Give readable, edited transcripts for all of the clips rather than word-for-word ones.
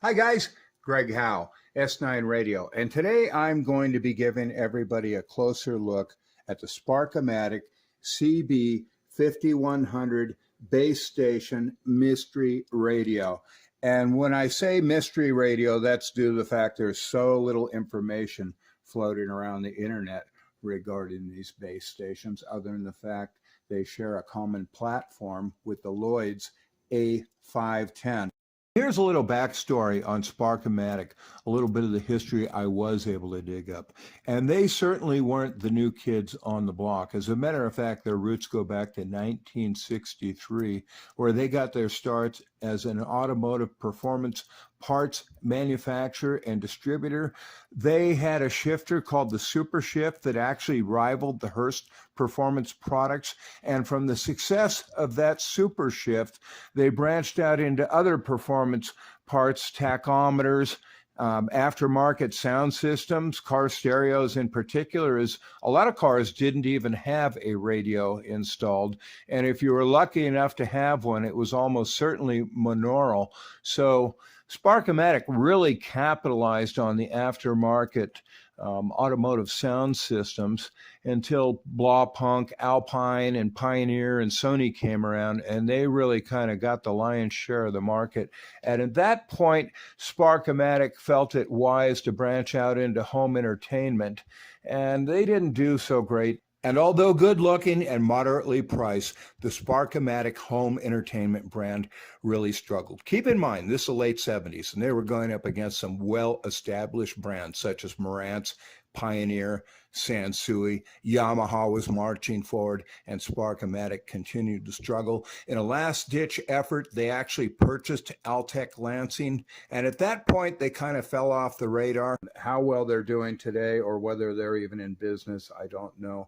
Hi guys, Greg Howe, S9 Radio, and today I'm going to be giving everybody a closer look at the SPARKOMATIC CB 5100 base station mystery radio. And when I say mystery radio, that's due to the fact there's so little information floating around the internet regarding these base stations, other than the fact they share a common platform with the Lloyd's A510. Here's a little backstory on SPARKOMATIC, a little bit of the history I was able to dig up. And they certainly weren't the new kids on the block. As a matter of fact, their roots go back to 1963, where they got their starts as an automotive performance parts manufacturer and distributor. They had a shifter called the Super Shift that actually rivaled the Hurst performance products. And from the success of that Super Shift, they branched out into other performance parts, tachometers, aftermarket sound systems, car stereos in particular, as a lot of cars didn't even have a radio installed. And if you were lucky enough to have one, it was almost certainly monaural. So SPARKOMATIC really capitalized on the aftermarket automotive sound systems until Blaupunkt, Alpine, and Pioneer and Sony came around, and they really kind of got the lion's share of the market. And at that point, SPARKOMATIC felt it wise to branch out into home entertainment, and they didn't do so great. And although good looking and moderately priced, the SPARKOMATIC home entertainment brand really struggled. Keep in mind, this is the late 70s, and they were going up against some well-established brands such as Marantz, Pioneer, Sansui. Yamaha was marching forward, and SPARKOMATIC continued to struggle. In a last-ditch effort, they actually purchased Altec Lansing, and at that point, they kind of fell off the radar. How well they're doing today, or whether they're even in business, I don't know.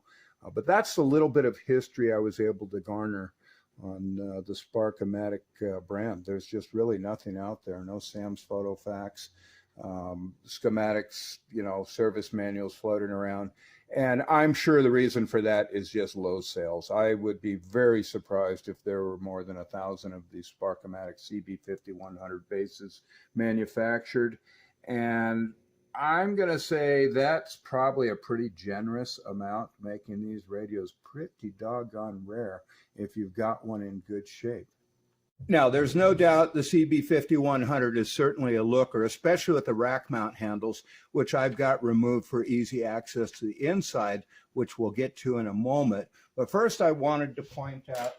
But that's a little bit of history I was able to garner on the SPARKOMATIC brand. There's just really nothing out there. No Sam's Photo Facts, schematics, service manuals floating around. And I'm sure the reason for that is just low sales. I would be very surprised if there were more than 1,000 of these SPARKOMATIC CB 5100 bases manufactured. And I'm going to say that's probably a pretty generous amount. Making these radios pretty doggone rare if you've got one in good shape. Now, there's no doubt the CB 5100 is certainly a looker, especially with the rack mount handles, which I've got removed for easy access to the inside, which we'll get to in a moment. But first, I wanted to point out,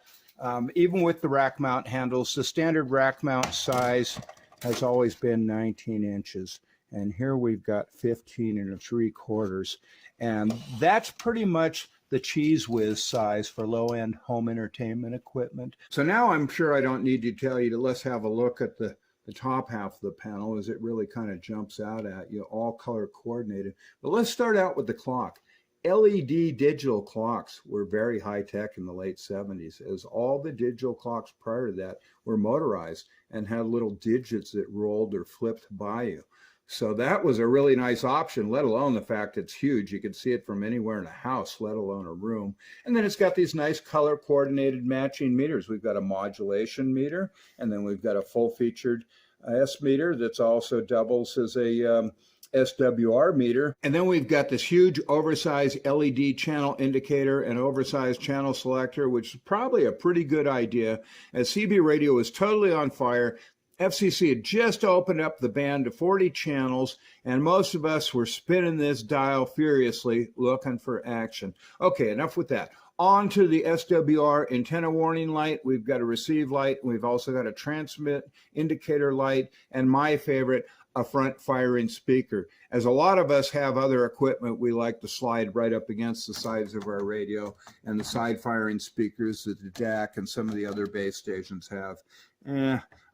even with the rack mount handles, the standard rack mount size has always been 19 inches. And here we've got 15 3/4. And that's pretty much the Cheese Whiz size for low-end home entertainment equipment. So now I'm sure I don't need to tell you to let's have a look at the top half of the panel, as it really kind of jumps out at you, all color coordinated. But let's start out with the clock. LED digital clocks were very high tech in the late 70s, as all the digital clocks prior to that were motorized and had little digits that rolled or flipped by you. So that was a really nice option, let alone the fact it's huge. You could see it from anywhere in a house, let alone a room. And then it's got these nice color coordinated matching meters. We've got a modulation meter, and then we've got a full-featured S meter that's also doubles as a SWR meter. And then we've got this huge oversized LED channel indicator and oversized channel selector, which is probably a pretty good idea, as CB radio is totally on fire. FCC had just opened up the band to 40 channels, and most of us were spinning this dial furiously looking for action. Okay, enough with that. On to the SWR antenna warning light. We've got a receive light. We've also got a transmit indicator light, and my favorite, a front firing speaker. As a lot of us have other equipment, we like to slide right up against the sides of our radio, and the side firing speakers that the DAC and some of the other base stations have.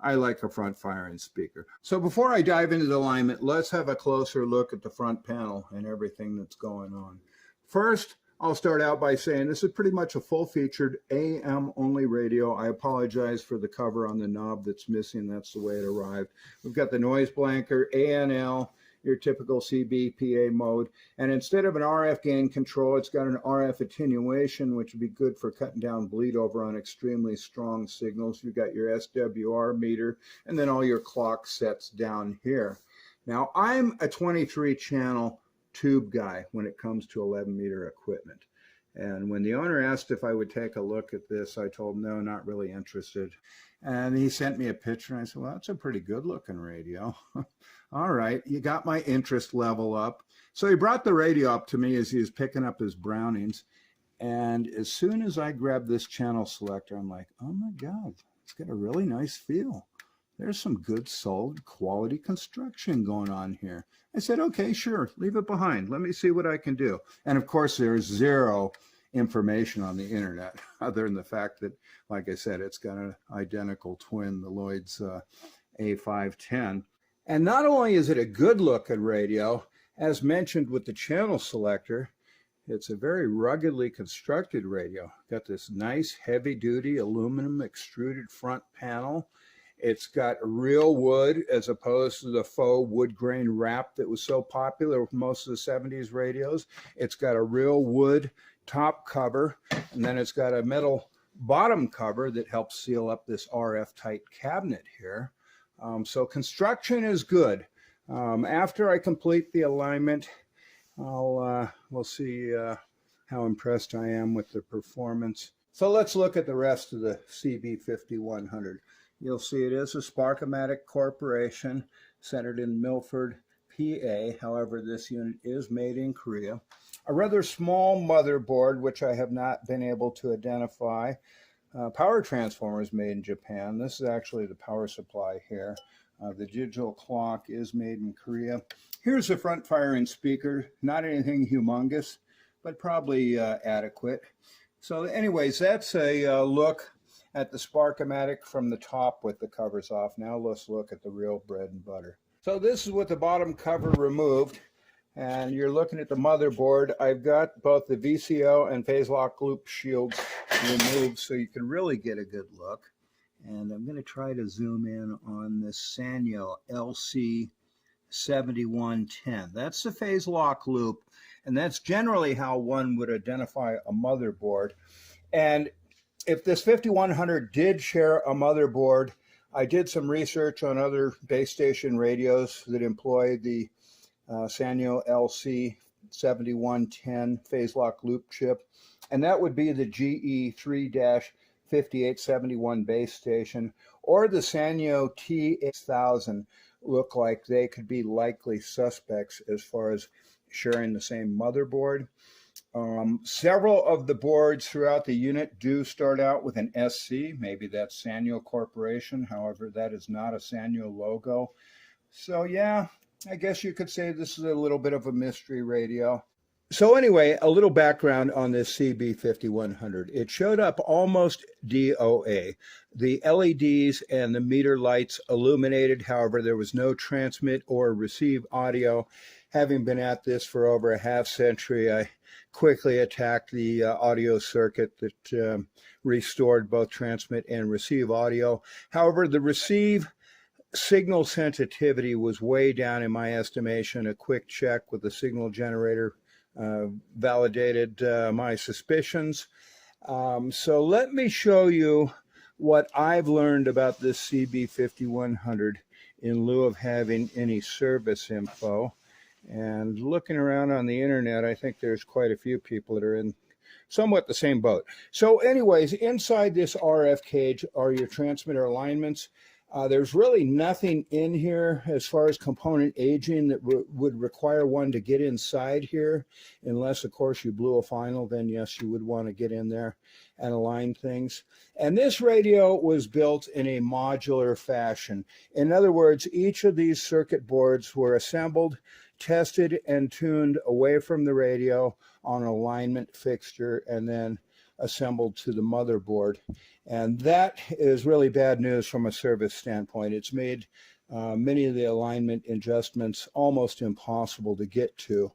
I like a front firing speaker. So before I dive into the alignment, let's have a closer look at the front panel and everything that's going on. First, I'll start out by saying this is pretty much a full-featured AM-only radio. I apologize for the cover on the knob that's missing. That's the way it arrived. We've got the noise blanker, ANL, your typical CB/PA mode. And instead of an RF gain control, it's got an RF attenuation, which would be good for cutting down bleed over on extremely strong signals. You've got your SWR meter, and then all your clock sets down here. Now, I'm a 23-channel tube guy when it comes to 11-meter equipment. And when the owner asked if I would take a look at this, I told him, no, not really interested. And he sent me a picture, and I said, well, that's a pretty good-looking radio. All right, you got my interest level up. So he brought the radio up to me as he was picking up his Brownings. And as soon as I grabbed this channel selector, I'm like, oh, my God, it's got a really nice feel. There's some good, solid, quality construction going on here. I said, okay, sure, leave it behind. Let me see what I can do. And of course, there's zero information on the internet other than the fact that, like I said, it's got an identical twin, the Lloyd's A510. And not only is it a good-looking radio, as mentioned with the channel selector, it's a very ruggedly constructed radio. Got this nice, heavy-duty aluminum extruded front panel. It's got real wood as opposed to the faux wood grain wrap that was so popular with most of the 70s radios. It's got a real wood top cover, and then it's got a metal bottom cover that helps seal up this RF tight cabinet here. So construction is good. After I complete the alignment, we'll see how impressed I am with the performance. So let's look at the rest of the CB5100. You'll see it is a Sparkomatic Corporation centered in Milford, PA. However, this unit is made in Korea. A rather small motherboard, which I have not been able to identify. Power transformer is made in Japan. This is actually the power supply here. The digital clock is made in Korea. Here's the front firing speaker. Not anything humongous, but probably adequate. So anyways, that's a look at the Sparkomatic from the top with the covers off. Now let's look at the real bread and butter. So this is with the bottom cover removed, and you're looking at the motherboard. I've got both the VCO and phase lock loop shields removed so you can really get a good look. And I'm going to try to zoom in on this Sanyo LC7110. That's the phase lock loop, and that's generally how one would identify a motherboard. And if this 5100 did share a motherboard, I did some research on other base station radios that employ the Sanyo LC7110 phase lock loop chip, and that would be the GE3-5871 base station, or the Sanyo T8000 look like they could be likely suspects as far as sharing the same motherboard. Several of the boards throughout the unit do start out with an SC. Maybe that's Sanyo Corporation. However, that is not a Sanyo logo. So yeah, I guess you could say this is a little bit of a mystery radio. So anyway, a little background on this CB5100. It showed up almost DOA. The LEDs and the meter lights illuminated. However, there was no transmit or receive audio. Having been at this for over a half century, I quickly attacked the audio circuit that restored both transmit and receive audio. However, the receive signal sensitivity was way down in my estimation. A quick check with the signal generator validated my suspicions. So let me show you what I've learned about this CB5100 in lieu of having any service info. And looking around on the internet, I think there's quite a few people that are in somewhat the same boat. So anyways, inside this RF cage are your transmitter alignments. There's really nothing in here as far as component aging that would require one to get inside here, unless, of course, you blew a final. Then, yes, you would want to get in there and align things. And this radio was built in a modular fashion. In other words, each of these circuit boards were assembled, tested, and tuned away from the radio on an alignment fixture, and then assembled to the motherboard. And that is really bad news from a service standpoint. It's made many of the alignment adjustments almost impossible to get to.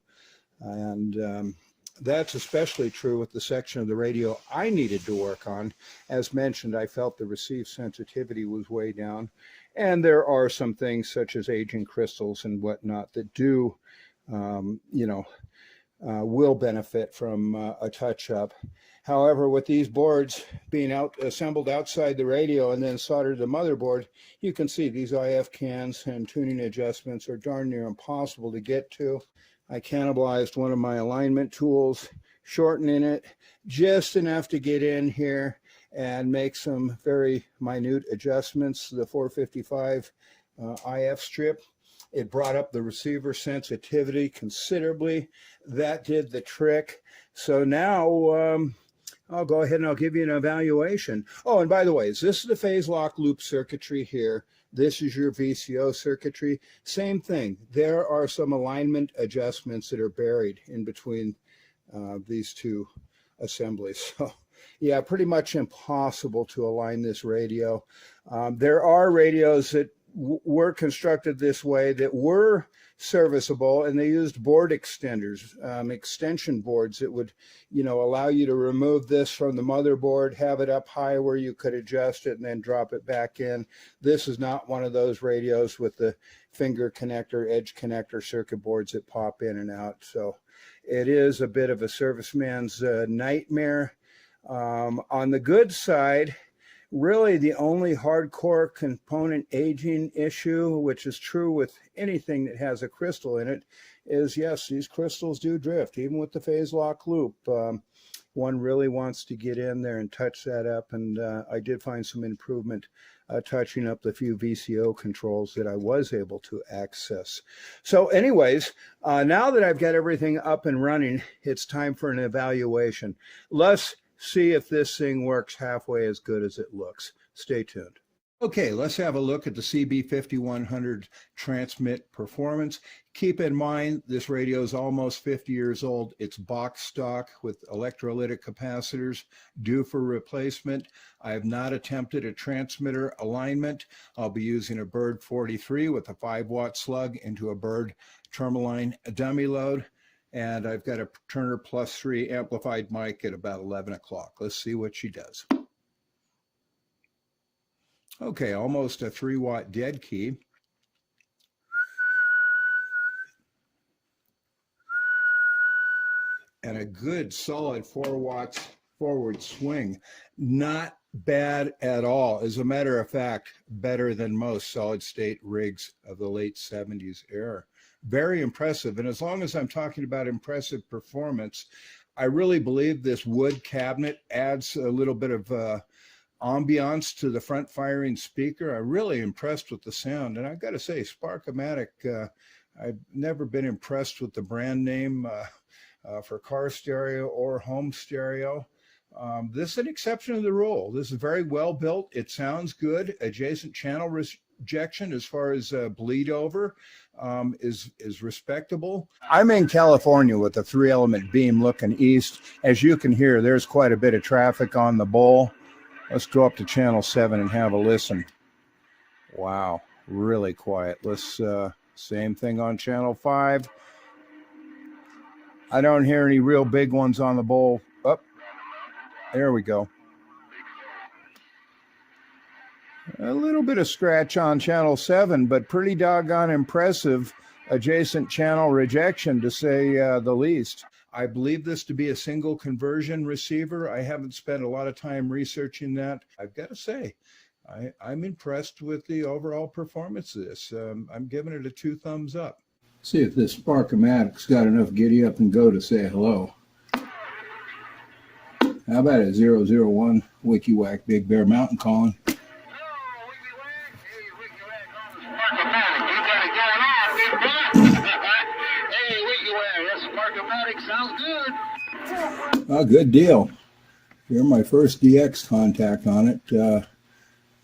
And that's especially true with the section of the radio I needed to work on. As mentioned, I felt the receive sensitivity was way down. And there are some things such as aging crystals and whatnot that do, will benefit from a touch-up. However, with these boards being assembled outside the radio and then soldered to the motherboard, you can see these IF cans and tuning adjustments are darn near impossible to get to. I cannibalized one of my alignment tools, shortening it just enough to get in here and make some very minute adjustments to the 455 IF strip. It brought up the receiver sensitivity considerably. That did the trick. So now I'll go ahead and I'll give you an evaluation. Oh, and by the way, this is the phase lock loop circuitry here. This is your VCO circuitry. Same thing. There are some alignment adjustments that are buried in between these two assemblies. So yeah, pretty much impossible to align this radio. There are radios that were constructed this way that were serviceable, and they used board extenders, extension boards that would, allow you to remove this from the motherboard, have it up high where you could adjust it and then drop it back in. This is not one of those radios with the finger connector, edge connector circuit boards that pop in and out. So it is a bit of a serviceman's nightmare. On the good side, really the only hardcore component aging issue, which is true with anything that has a crystal in it, is yes, these crystals do drift, even with the phase lock loop. One really wants to get in there and touch that up, and I did find some improvement touching up the few VCO controls that I was able to access. So anyways, now that I've got everything up and running, it's time for an evaluation. Let's see if this thing works halfway as good as it looks. Stay tuned. Okay, let's have a look at the CB5100 transmit performance. Keep in mind, this radio is almost 50 years old. It's box stock with electrolytic capacitors due for replacement. I have not attempted a transmitter alignment. I'll be using a Bird 43 with a 5-watt slug into a Bird Tourmaline dummy load. And I've got a Turner Plus 3 amplified mic at about 11 o'clock. Let's see what she does. Okay, almost a 3-watt dead key. And a good solid 4 watts forward swing. Not bad at all. As a matter of fact, better than most solid state rigs of the late 70s era. Very impressive. And as long as I'm talking about impressive performance, I really believe this wood cabinet adds a little bit of ambiance to the front firing speaker. I'm really impressed with the sound. And I've got to say, Sparkomatic, I've never been impressed with the brand name for car stereo or home stereo. This is an exception to the rule. This is very well built. It sounds good. Adjacent channel rejection as far as bleed over is respectable. I'm in California with a 3-element beam looking east. As you can hear, there's quite a bit of traffic on the bowl. Let's go up to channel 7 and have a listen. Wow, really quiet. Let's same thing on channel 5. I don't hear any real big ones on the bowl. Oh, there we go. A little bit of scratch on channel 7, but pretty doggone impressive adjacent channel rejection, to say the least. I believe this to be a single conversion receiver. I haven't spent a lot of time researching that. I've got to say, I'm impressed with the overall performance of this. I'm giving it a 2 thumbs up. See if this Sparkomatic's got enough giddy up and go to say hello. How about a 001 WikiWhack Big Bear Mountain calling? Sounds good. Oh, good deal. You're my first DX contact on it.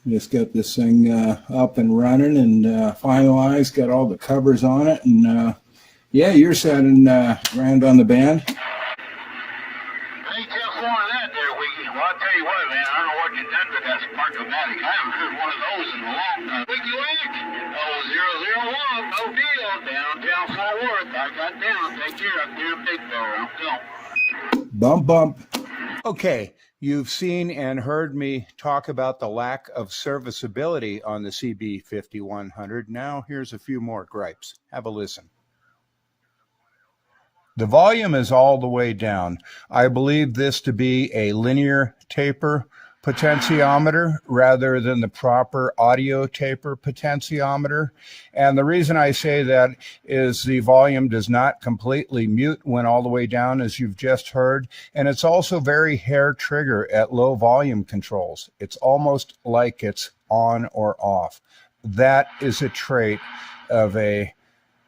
Just got this thing up and running and finalized, got all the covers on it. And yeah, you're sounding grand on the band. Ain't just one of that there, Wiki. Well, I'll tell you what, man, I don't know what you've done to that Sparkomatic. I haven't heard one of those in a long time. Wiki Wack, oh, 001, no deal, downtown Fort Worth. I got down. Take care up there, Big Bear. I'm going. Bump, bump. Okay, You've seen and heard me talk about the lack of serviceability on the CB5100. Now here's a few more gripes. Have a listen. The volume is all the way down. I believe this to be a linear taper potentiometer rather than the proper audio taper potentiometer. And the reason I say that is the volume does not completely mute when all the way down, as you've just heard. And it's also very hair trigger at low volume controls. It's almost like it's on or off. That is a trait of a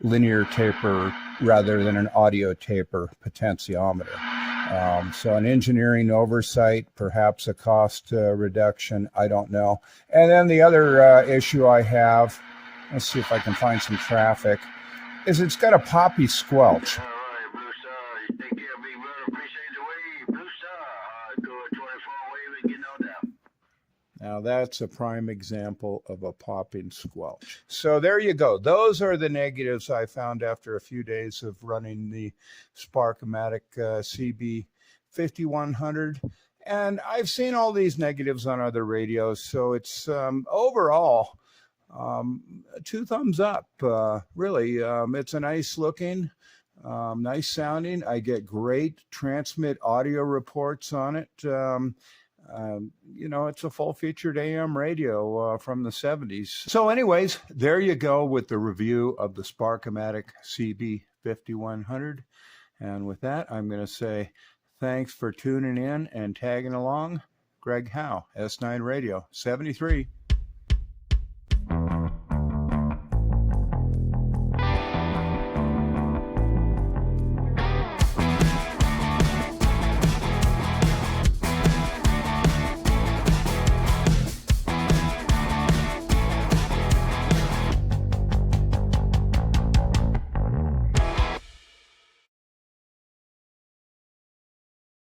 linear taper rather than an audio taper potentiometer. So an engineering oversight, perhaps a cost reduction, I don't know. And then the other issue I have, let's see if I can find some traffic, is it's got a poppy squelch. All right, Blue Star. You take care, big brother. Appreciate the wave. Blue Star. Go at 24 wave and get no doubt. Now that's a prime example of a popping squelch. So there you go. Those are the negatives I found after a few days of running the SPARKOMATIC CB 5100. And I've seen all these negatives on other radios. So it's overall 2 thumbs up. Really, it's a nice looking, nice sounding. I get great transmit audio reports on it. You know, it's a full-featured AM radio from the 70s. So anyways, there you go with the review of the SPARKOMATIC CB 5100. And with that, I'm going to say thanks for tuning in and tagging along. Greg Howe, S9 Radio, 73.